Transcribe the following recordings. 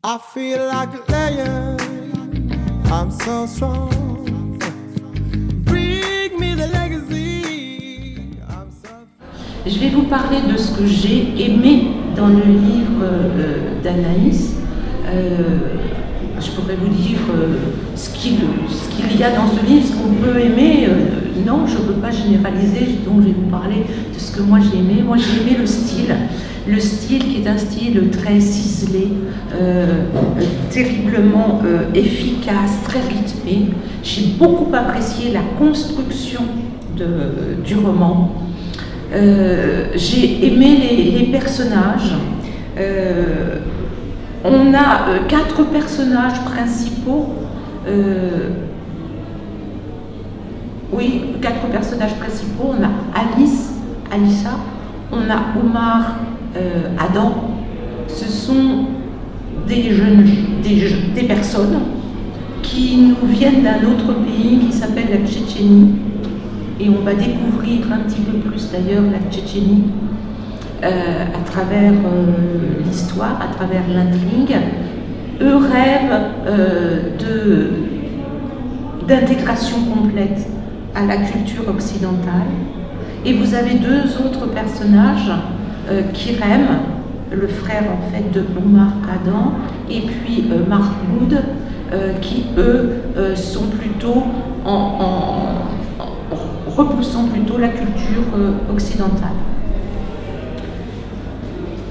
I feel like a lion, I'm so strong. Bring me the legacy, I'm so... Je vais vous parler de ce que j'ai aimé dans le livre d'Anaïs. Je pourrais vous dire ce qu'il y a dans ce livre, ce qu'on peut aimer. Non, je ne peux pas généraliser, donc je vais vous parler de ce que moi j'ai aimé. Moi j'ai aimé le style qui est un style très ciselé, terriblement efficace, très rythmé. J'ai beaucoup apprécié la construction du roman. J'ai aimé les personnages. On a 4 personnages principaux. 4 personnages principaux. On a Alice, Alissa, on a Omar, Adam. Ce sont des personnes qui nous viennent d'un autre pays qui s'appelle la Tchétchénie. Et on va découvrir un petit peu plus d'ailleurs la Tchétchénie à travers l'histoire, à travers l'intrigue. Eux rêvent d'intégration complète à la culture occidentale. Et vous avez 2 autres personnages, Kirem, le frère en fait de Omar Adam, et puis Mahmoud, qui eux sont plutôt repoussant plutôt la culture occidentale.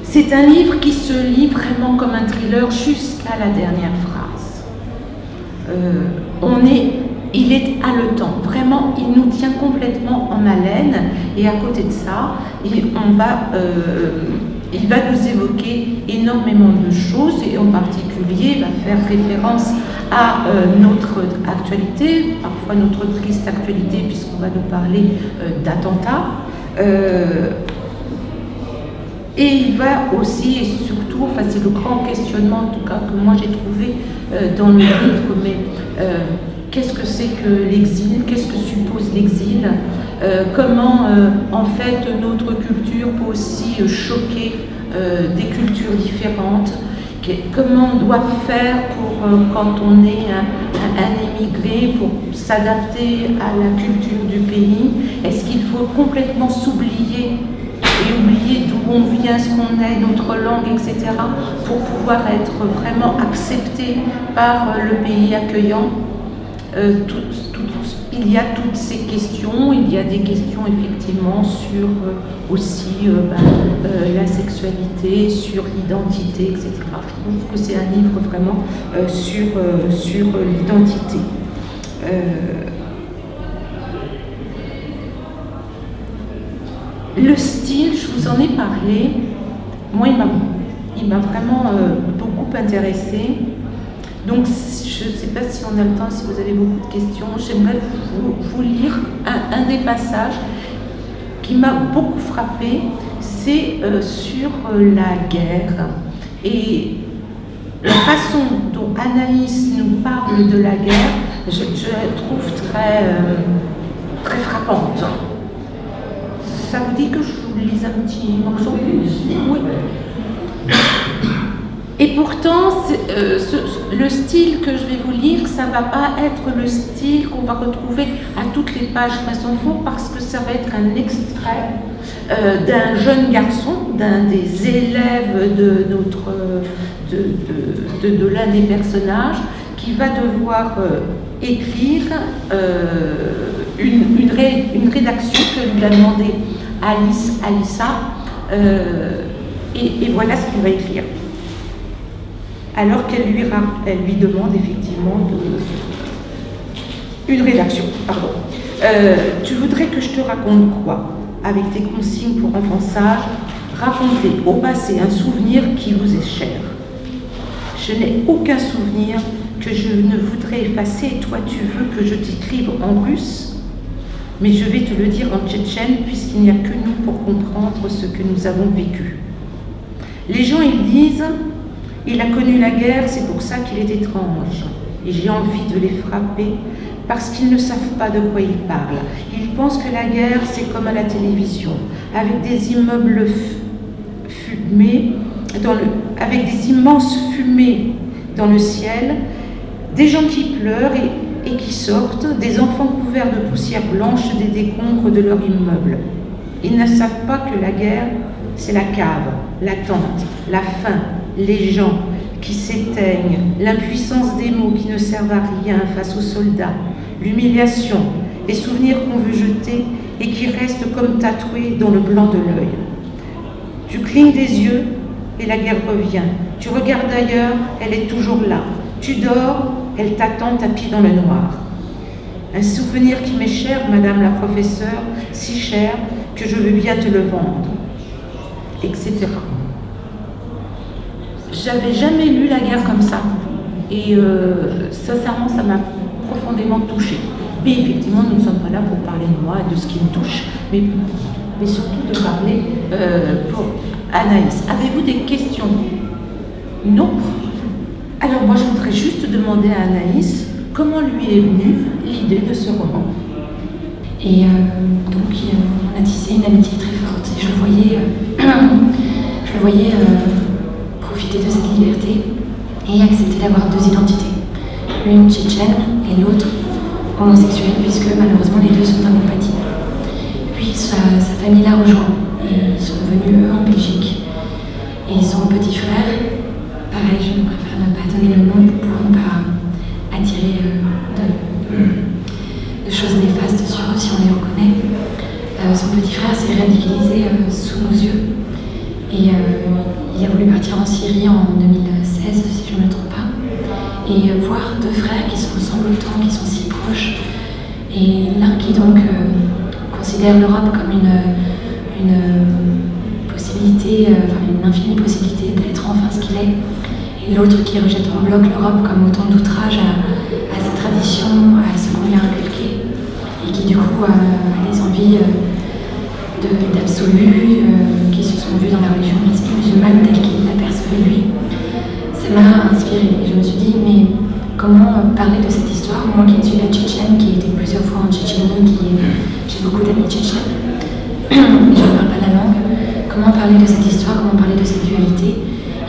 C'est un livre qui se lit vraiment comme un thriller jusqu'à la dernière phrase. Il est haletant, vraiment, il nous tient complètement en haleine, et à côté de ça, il va nous évoquer énormément de choses, et en particulier, il va faire référence à notre actualité, parfois notre triste actualité, puisqu'on va nous parler d'attentats. Et il va aussi, et surtout, enfin c'est le grand questionnement en tout cas que moi j'ai trouvé dans le livre, mais qu'est-ce que c'est que l'exil, qu'est-ce que suppose l'exil, comment en fait notre culture peut aussi choquer des cultures différentes, comment on doit faire pour quand on est un immigré pour s'adapter à la culture du pays, est-ce qu'il faut complètement s'oublier et oublier d'où on vient, ce qu'on est, notre langue, etc., pour pouvoir être vraiment accepté par le pays accueillant. Il y a toutes ces questions, il y a des questions effectivement sur aussi la sexualité, sur l'identité, etc. Je trouve que c'est un livre vraiment sur l'identité. Le style, je vous en ai parlé, moi il m'a vraiment beaucoup intéressée. Donc je ne sais pas si on a le temps, si vous avez beaucoup de questions, j'aimerais vous lire un des passages qui m'a beaucoup frappée, c'est sur la guerre et la façon dont Anaïs nous parle de la guerre, je la trouve très frappante. Ça vous dit que je vous lise un petit morceau ? Oui. Et pourtant, le style que je vais vous lire, ça ne va pas être le style qu'on va retrouver à toutes les pages Masson-Faux, parce que ça va être un extrait d'un jeune garçon, d'un des élèves de l'un des personnages, qui va devoir écrire une rédaction que lui a demandé Alissa, et voilà ce qu'il va écrire. Alors qu'elle lui demande effectivement une rédaction. Pardon. Tu voudrais que je te raconte quoi ? Avec tes consignes pour enfants sages, racontez au passé un souvenir qui vous est cher. Je n'ai aucun souvenir que je ne voudrais effacer, et toi tu veux que je t'écrive en russe ? Mais je vais te le dire en tchétchène, puisqu'il n'y a que nous pour comprendre ce que nous avons vécu. Les gens, ils disent... Il a connu la guerre, c'est pour ça qu'il est étrange. Et j'ai envie de les frapper parce qu'ils ne savent pas de quoi ils parlent. Ils pensent que la guerre, c'est comme à la télévision, avec des immeubles fumés avec des immenses fumées dans le ciel, des gens qui pleurent et qui sortent, des enfants couverts de poussière blanche des décombres de leur immeuble. Ils ne savent pas que la guerre, c'est la cave, l'attente, la faim, les gens qui s'éteignent, l'impuissance des mots qui ne servent à rien face aux soldats, l'humiliation, les souvenirs qu'on veut jeter et qui restent comme tatoués dans le blanc de l'œil. Tu clignes des yeux et la guerre revient. Tu regardes ailleurs, elle est toujours là. Tu dors, elle t'attend tapis dans le noir. Un souvenir qui m'est cher, madame la professeure, si cher que je veux bien te le vendre, etc. J'avais jamais lu la guerre comme ça. Et sincèrement, ça m'a profondément touchée. Mais effectivement, nous ne sommes pas là pour parler de moi et de ce qui me touche, mais surtout de parler pour Anaïs. Avez-vous des questions? Non? Alors moi, je voudrais juste demander à Anaïs comment lui est venue l'idée de ce roman. Et donc, on a tissé une amitié très forte. Et je le voyais profiter de cette liberté et accepter d'avoir deux identités. L'une tchétchène et l'autre homosexuelle, puisque malheureusement les deux sont incompatibles. Puis sa famille l'a rejoint et ils sont venus eux en Belgique. Et son petit frère, pareil, je préfère ne pas donner le nom pour ne pas attirer de choses néfastes sur eux si on les reconnaît. Son petit frère s'est radicalisé sous nos yeux et il a voulu partir en Syrie en 2016, si je ne me trompe pas. Et voir deux frères qui se ressemblent autant, qui sont si proches, et l'un qui donc considère l'Europe comme une possibilité, une infinie possibilité d'être enfin ce qu'il est, et l'autre qui rejette en bloc l'Europe comme autant d'outrage à ses traditions, à ce qu'on lui a inculqué, et qui du coup a des envies d'absolu, qui se sont vues dans la religion musulmane telle qu'il l'a percevue lui. Ça m'a inspirée et je me suis dit, mais comment parler de cette histoire, moi qui ne suis pas tchétchène, qui ai été plusieurs fois en Tchétchénie, j'ai beaucoup d'amis tchétchènes, je ne parle pas la langue, comment parler de cette histoire, comment parler de cette dualité.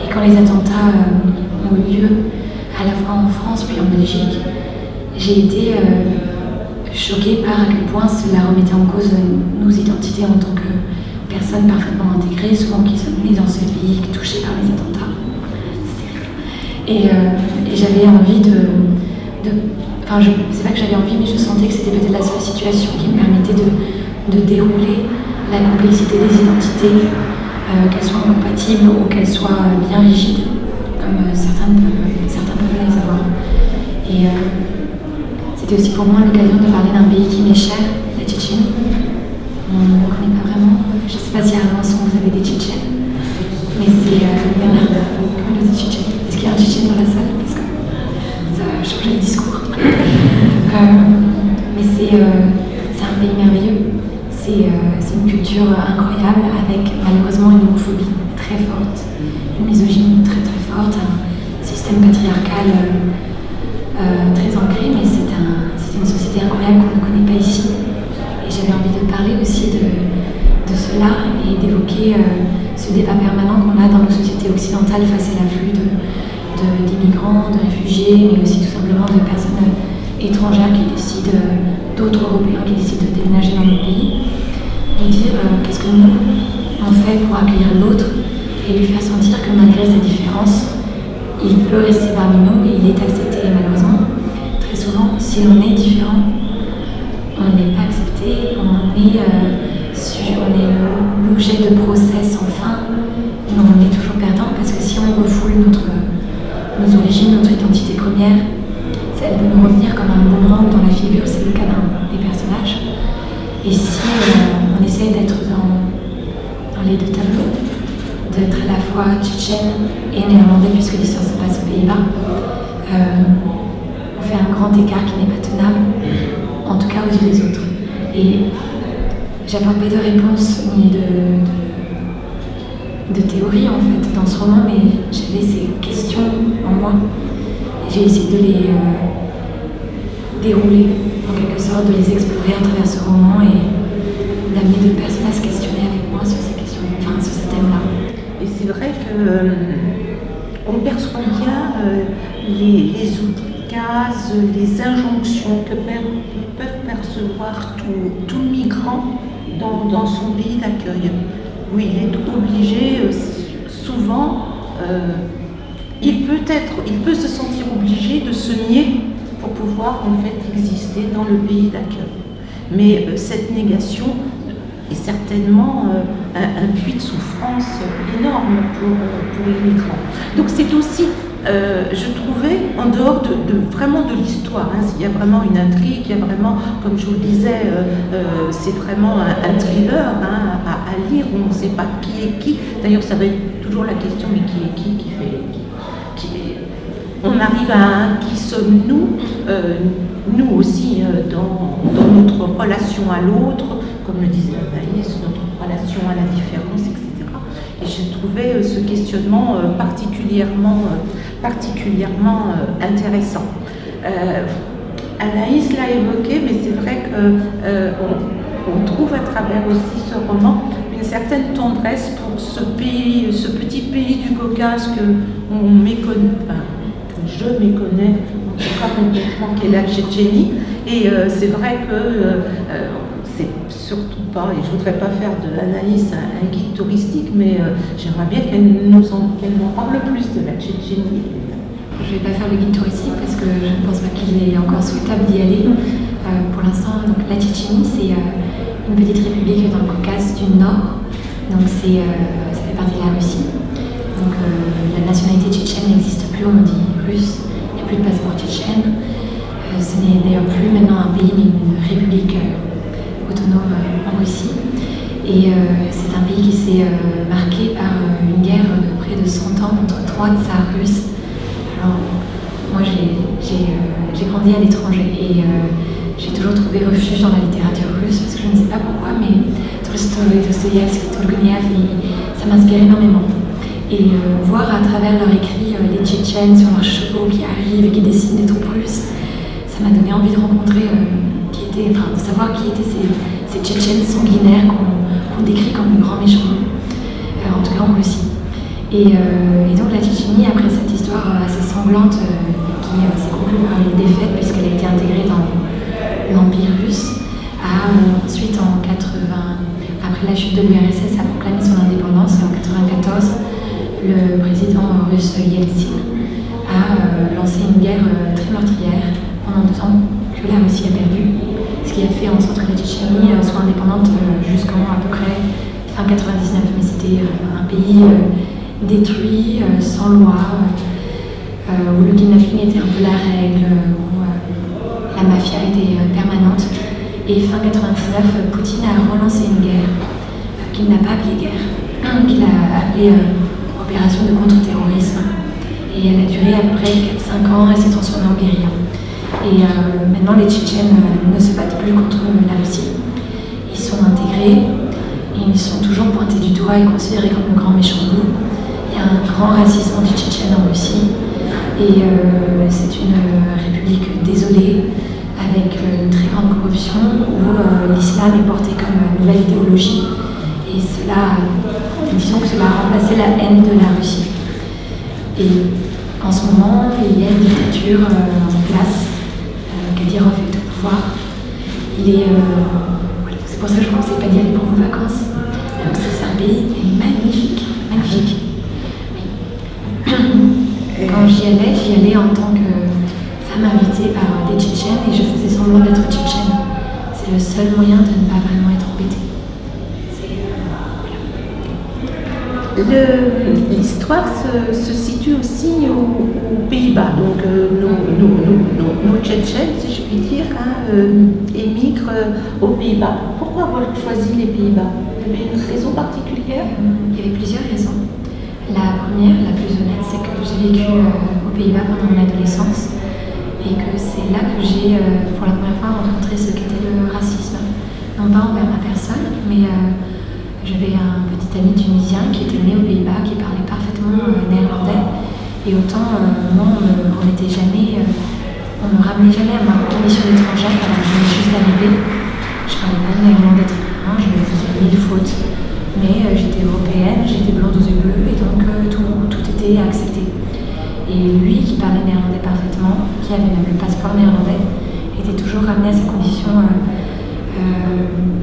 Et quand les attentats ont eu lieu, à la fois en France puis en Belgique, j'ai été choquée par à quel point cela remettait en cause nos identités en tant que personnes parfaitement intégrées, souvent qui sommes nées dans ce pays touchées par les attentats. Et j'avais envie c'est pas que j'avais envie, mais je sentais que c'était peut-être la seule situation qui me permettait de dérouler la complexité des identités, qu'elles soient compatibles ou qu'elles soient bien rigides, comme certains peuvent les avoir. Et c'était aussi pour moi l'occasion de parler d'un pays qui m'est cher, la Tchétchénie. On ne connaît pas vraiment, je ne sais pas si à Alençon vous avez des Tchétchènes, mais il y en a une communauté tchétchène. Est-ce qu'il y a un Tchétchène dans la salle? Parce que ça a changé le discours. Mais c'est un pays merveilleux. C'est une culture incroyable avec malheureusement une homophobie très forte, une misogynie très très forte, un système patriarcal très ancré, mais c'est une société incroyable qu'on ne connaît pas ici. Et j'avais envie de parler aussi de cela et d'évoquer ce débat permanent qu'on a dans nos sociétés occidentales face à l'afflux d'immigrants, de réfugiés, mais aussi tout simplement de personnes étrangères qui décident, d'autres Européens qui décident de déménager dans notre pays, et dire qu'est-ce que nous on fait pour accueillir l'autre et lui faire sentir que malgré sa différence, il peut rester parmi nous et il est accepté. Et malheureusement, très souvent, si l'on est différent, on n'est pas accepté, on est l'objet de procès sans fin, mais on est toujours perdant parce que si on refoule nos origines, notre identité première, elle peut nous revenir comme un boomerang dans la figure, c'est le cas des personnages. Et si on essaie d'être dans les deux tableaux, d'être à la fois tchétchène et néerlandais, puisque l'histoire se passe aux Pays-Bas, on fait un grand écart qui n'est pas tenable, en tout cas aux yeux des autres. Et j'apporte pas de réponse ni de théorie en fait dans ce roman, mais j'avais ces questions en moi. J'ai essayé de les dérouler, en quelque sorte, de les explorer à travers ce roman et d'amener d'autres personnes à se questionner avec moi sur ces questions, sur ces thèmes-là. Et c'est vrai qu'on perçoit bien les outils de gaz, les injonctions que peuvent percevoir tout migrant dans son pays d'accueil, où il est obligé, souvent, il peut se sentir obligé de se nier pour pouvoir en fait exister dans le pays d'accueil. Mais cette négation est certainement un puits de souffrance énorme pour les migrants. Donc c'est aussi, je trouvais, en dehors vraiment de l'histoire, hein, il y a vraiment une intrigue, il y a vraiment, comme je vous le disais, c'est vraiment un thriller hein, à lire, où on ne sait pas qui est qui. D'ailleurs, ça va être toujours la question, mais qui est qui on arrive à qui sommes-nous, nous aussi, dans notre relation à l'autre, comme le disait Anaïs, notre relation à la différence, etc. Et j'ai trouvé ce questionnement particulièrement intéressant. Anaïs l'a évoqué, mais c'est vrai qu'on trouve à travers aussi ce roman une certaine tendresse pour ce petit pays du Caucase que on méconnaît, enfin, que je méconnais, en tout cas complètement, qui est la Tchétchénie. Et c'est vrai que c'est surtout pas, et je voudrais pas faire de l'analyse un guide touristique, mais j'aimerais bien qu'elle m'en parle plus de la Tchétchénie. Je ne vais pas faire le guide touristique parce que je ne pense pas qu'il est encore souhaitable d'y aller. Pour l'instant, donc, la Tchétchénie, c'est une petite république dans le Caucase du Nord. Donc ça fait partie de la Russie. Donc la nationalité tchétchène n'existe plus, on dit russe. Il n'y a plus de passeport tchétchène. Ce n'est d'ailleurs plus maintenant un pays, mais une république autonome en Russie. Et c'est un pays qui s'est marqué par une guerre de près de 100 ans contre 3 tsars russes. Alors, moi, j'ai grandi à l'étranger et j'ai toujours trouvé refuge dans la littérature russe parce que je ne sais pas pourquoi, mais Tolstoï, Dostoïevski, Turgenev, ça m'inspire énormément. Et voir à travers leurs écrits les Tchétchènes sur leurs chevaux qui arrivent et qui dessinent des troupes russes, ça m'a donné envie de rencontrer, de savoir qui étaient ces Tchétchènes sanguinaires qu'on décrit comme les grands méchants, en tout cas en Russie. Et donc la Tchétchénie, après cette histoire assez sanglante qui s'est conclue par une défaite puisqu'elle a été intégrée dans l'Empire russe, a ensuite après la chute de l'URSS, a proclamé son indépendance et en 1994, le président russe Yeltsin a lancé une guerre très meurtrière pendant 2 ans que la Russie a perdu, ce qui a fait en sorte que la Tchétchénie soit indépendante jusqu'en à peu près fin 99, mais c'était un pays détruit, sans loi, où le kidnapping était un peu la règle, où la mafia était permanente. Et fin 99, Poutine a relancé une guerre qu'il n'a pas appelée guerre, qu'il a appelée opération de contre-terrorisme. Et elle a duré à peu près 4-5 ans et s'est transformée en guérilla. Et maintenant, les Tchétchènes ne se battent plus contre la Russie. Ils sont intégrés et ils sont toujours pointés du doigt et considérés comme le grand méchant loup. Il y a un grand racisme anti-tchétchène en Russie et c'est une république désolée avec une très grande corruption où l'islam est porté comme nouvelle idéologie et disons que cela a remplacé la haine de la Russie. Et en ce moment, il y a une dictature en place, Kadyrov est au pouvoir. C'est pour ça que je ne vous conseille pas d'y aller pour vos vacances. C'est un pays qui est magnifique, magnifique. Quand j'y allais en tant que femme invitée par des Tchétchènes et je faisais semblant d'être tchétchène. C'est le seul moyen de ne pas vraiment être embêtée. L'histoire se situe aussi aux Pays-Bas. Donc nos Tchétchènes, si je puis dire, émigrent aux Pays-Bas. Pourquoi avoir choisi les Pays-Bas? Il y avait une raison particulière? Il y avait plusieurs raisons. La première, la plus honnête, c'est que j'ai vécu aux Pays-Bas pendant mon adolescence et que c'est là que j'ai pour la première fois rencontré ce qu'était le racisme. Non pas envers ma personne, mais j'avais un petit ami tunisien qui était né aux Pays-Bas, qui parlait parfaitement néerlandais. Et autant, moi, on me ramenait jamais à ma condition d'étrangère quand je venais juste d'arriver. Je parlais pas néerlandais très bien, je faisais 1000 fautes. Mais j'étais européenne, j'étais blonde aux yeux bleus, et donc tout était accepté. Et lui, qui parlait néerlandais parfaitement, qui avait même le passeport néerlandais, était toujours ramené à ses conditions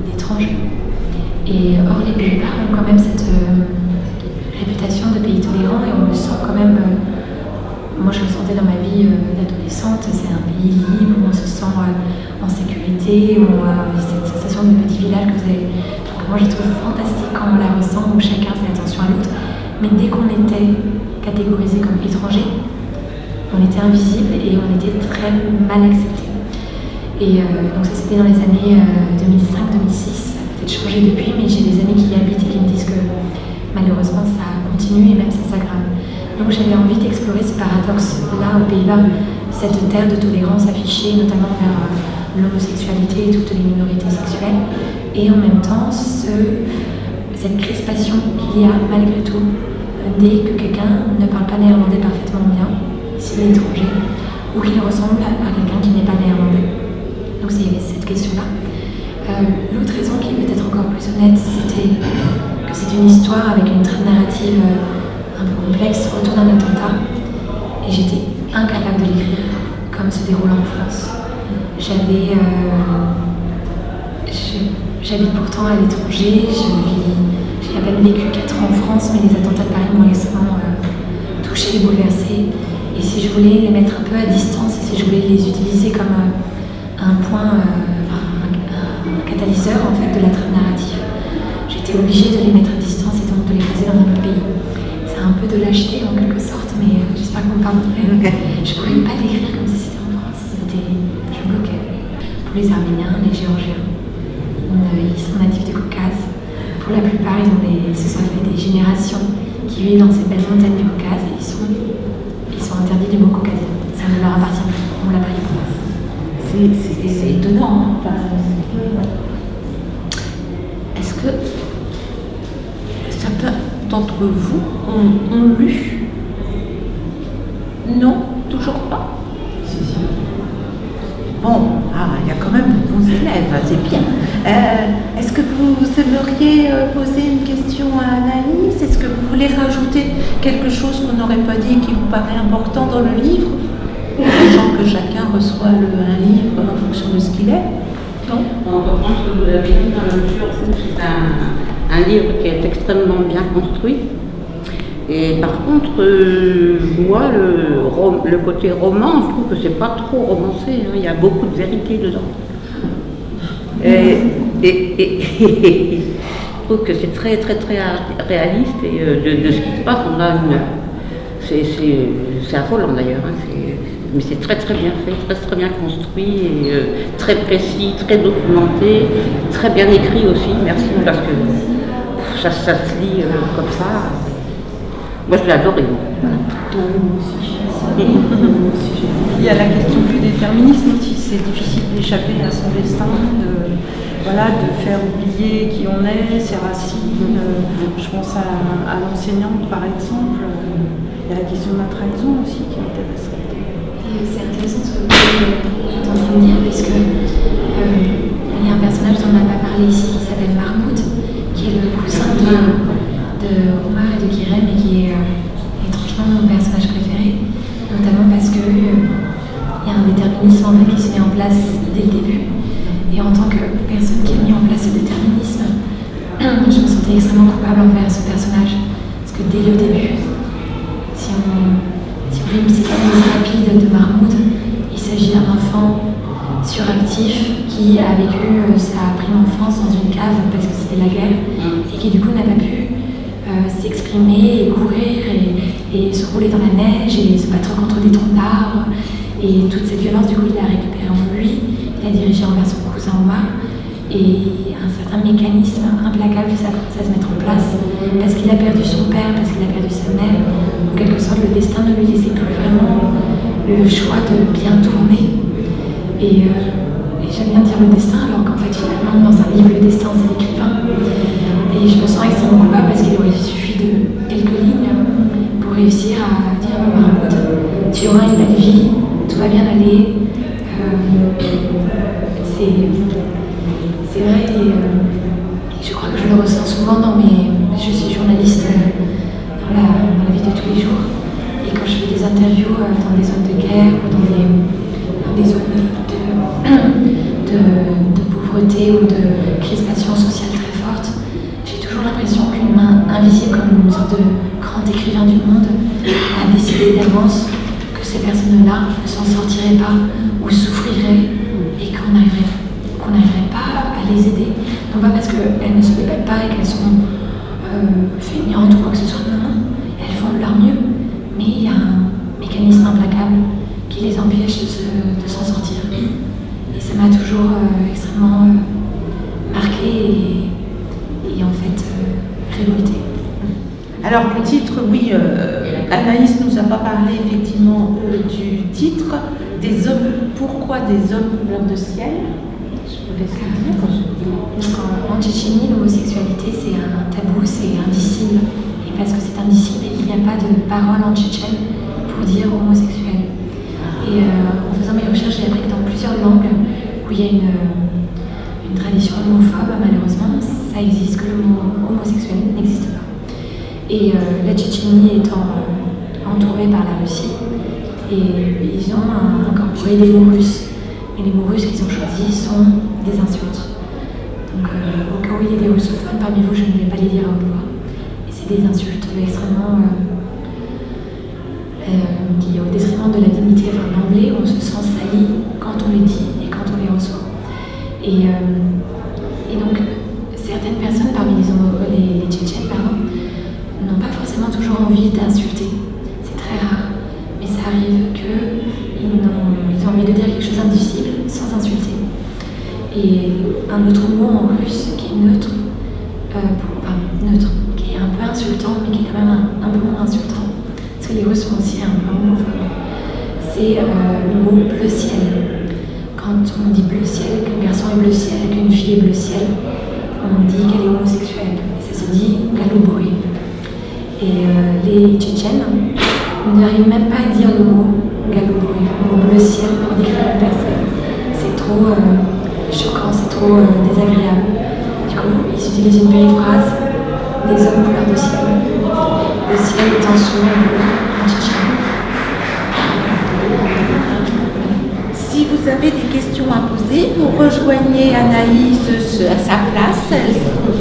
d'étranger. Et or, les Pays-Bas ont quand même cette réputation de pays tolérant, et on le sent quand même. Moi, je le sentais dans ma vie d'adolescente. C'est un pays libre où on se sent en sécurité, où on a cette sensation de petit village que vous avez. Donc, moi, je trouve fantastique quand on la ressent, où chacun fait attention à l'autre. Mais dès qu'on était catégorisé comme étranger, on était invisible et on était très mal accepté. Et donc ça, c'était dans les années 2005-2006. Ça a peut-être changé depuis, mais j'ai des amis qui y habitent et qui me disent que malheureusement ça continue et même ça s'aggrave. Donc j'avais envie d'explorer ce paradoxe-là aux Pays-Bas, cette terre de tolérance affichée notamment vers l'homosexualité et toutes les minorités sexuelles, et en même temps cette crispation qu'il y a malgré tout dès que quelqu'un ne parle pas néerlandais parfaitement bien, s'il est étranger, ou qu'il ressemble à quelqu'un qui n'est pas néerlandais. Donc il y avait cette question-là. L'autre raison qui est peut-être encore plus honnête, c'était que c'est une histoire avec une trame narrative un peu complexe autour d'un attentat, et j'étais incapable de l'écrire comme se déroule en France. J'habite pourtant à l'étranger, j'ai à peine vécu 4 ans en France, mais les attentats de Paris m'ont extrêmement touchée et bouleversée. Et si je voulais les mettre un peu à distance, et si je voulais les utiliser comme un point, un catalyseur en fait de la trame narrative, j'étais obligée de les mettre à distance et donc de les poser dans un autre pays. C'est un peu de lâcheté en quelque sorte, mais j'espère qu'on me pardonnerait. Je ne pouvais pas l'écrire comme si c'était en France. Je bloquais. Pour les Arméniens, les Géorgiens, ils sont natifs du Caucase. Pour la plupart, ce sont fait des générations qui vivent dans ces belles montagnes du Caucase, et ils sont interdits du mot caucasien. Ça ne leur appartient plus. On l'a pris pour eux. C'est étonnant. Hein. Est-ce que certains d'entre vous ont lu? Non, toujours pas. Bon, il y a quand même de bons élèves, c'est bien. Est-ce que vous aimeriez poser une question à Anaïs? Est-ce que vous voulez rajouter quelque chose qu'on n'aurait pas dit qui vous paraît important dans le livre? Sachant que chacun reçoit un livre en fonction de ce qu'il est. Non? On reprend ce que vous avez dit dans la mesure où c'est un livre qui est extrêmement bien construit. Et par contre, moi, le côté roman, je trouve que c'est pas trop romancé. Hein. Il y a beaucoup de vérité dedans. Et je trouve que c'est très, très, très réaliste. Et de ce qui se passe, on a c'est affolant d'ailleurs. Hein. Mais c'est très, très bien fait, très, très bien construit, et très précis, très documenté, très bien écrit aussi. Merci, parce que ça se lit comme ça. Moi, je l'ai adoré. Voilà. Il y a la question du déterminisme aussi. C'est difficile d'échapper à son destin, de faire oublier qui on est, ses racines. Je pense à l'enseignante, par exemple. Il y a la question de la trahison aussi qui est intéressante. C'est intéressant ce que vous êtes en train de dire, puisque il y a un personnage dont on n'a pas parlé ici qui s'appelle Mahmoud, qui est le cousin de Omar et de Kirem, et qui est étrangement mon personnage préféré, notamment parce que il y a un déterminisme en fait qui se met en place dès le début. Et en tant que personne qui a mis en place ce déterminisme, je me sentais extrêmement coupable envers ce personnage, parce que dès le début, si on fait une psychanalyse rapide de Mahmoud, il s'agit d'un enfant suractif qui a vécu sa prime enfance dans une cave parce que c'était la guerre, et qui du coup n'a pas pu s'exprimer et courir et se rouler dans la neige et se battre contre des troncs d'arbres, et toute cette violence du coup il l'a récupérée en lui, il l'a dirigée envers son cousin Omar, et un certain mécanisme implacable ça commence à se mettre en place parce qu'il a perdu son père, parce qu'il a perdu sa mère. En quelque sorte, le destin ne lui laissait plus vraiment le choix de bien tourner. Et j'aime bien dire le destin, alors qu'en fait, finalement, dans un livre, le destin, c'est l'écrivain. Et je me sens extrêmement coupable parce qu'il aurait suffi de quelques lignes pour réussir à dire à Mahmoud, tu auras une belle vie, tout va bien aller. C'est vrai, et je crois crois que je le ressens souvent je suis journaliste dans la vie de tous les jours. Et quand je fais des interviews dans des zones de guerre ou dans des zones de pauvreté ou de crispation sociale très forte, j'ai toujours l'impression qu'une main invisible, comme une sorte de grand écrivain du monde, a décidé d'avance que ces personnes-là ne s'en sortiraient pas ou souffriraient et qu'on n'arriverait pas à les aider. Non pas parce qu'elles ne se débrouillent pas et qu'elles sont feignantes ou quoi que ce soit, non, elles font de leur mieux, mais il y a un mécanisme implacable qui les empêche de s'en sortir. Et ça m'a toujours extrêmement marqué et en fait révoltée. Alors le titre, oui, Anaïs nous a pas parlé effectivement du titre, des hommes, pourquoi des hommes couleur de ciel? Je vous laisse le dire. Donc en Tchétchénie, l'homosexualité c'est un tabou, c'est indicible. Et parce que c'est indicible, il n'y a pas de parole en tchétchène pour dire homosexuel. Et en faisant mes recherches, j'ai appris que dans plusieurs langues où il y a une tradition homophobe, malheureusement, ça existe, que le mot homosexuel n'existe pas. Et la Tchétchénie étant entourée par la Russie, et ils ont incorporé les mots russes. Mais les mots russes qu'ils ont choisis sont des insultes. Donc au cas où il y a des russophones parmi vous, je ne vais pas les dire à haute voix. Et c'est des insultes extrêmement qui, au détriment de la dignité, d'emblée, on se sent sali quand on les dit et quand on les reçoit. Et donc, certaines personnes parmi les Tchétchènes, n'ont pas forcément toujours envie d'insulter. C'est très rare. Mais ça arrive qu'ils ont envie de dire quelque chose d'indicible sans insulter. Et un autre mot en russe qui est neutre, qui est un peu insultant, mais qui est quand même un peu moins insultant, parce que les Russes sont aussi un peu homophobes, c'est le mot bleu ciel. Quand on dit bleu ciel, qu'un garçon est bleu ciel, qu'une fille est bleu ciel, on dit qu'elle est homosexuelle. Et ça se dit galoboy. Et les Tchétchènes n'arrivent même pas à dire le mot galoboy, le mot bleu ciel pour décrire une personne. C'est trop choquant, c'est trop désagréable. Du coup, ils utilisent une périphrase des hommes couleur de ciel. Le ciel étant souvent bleu en tchétchène. Si vous avez des questions à poser, vous rejoignez Anaïs à sa place, elle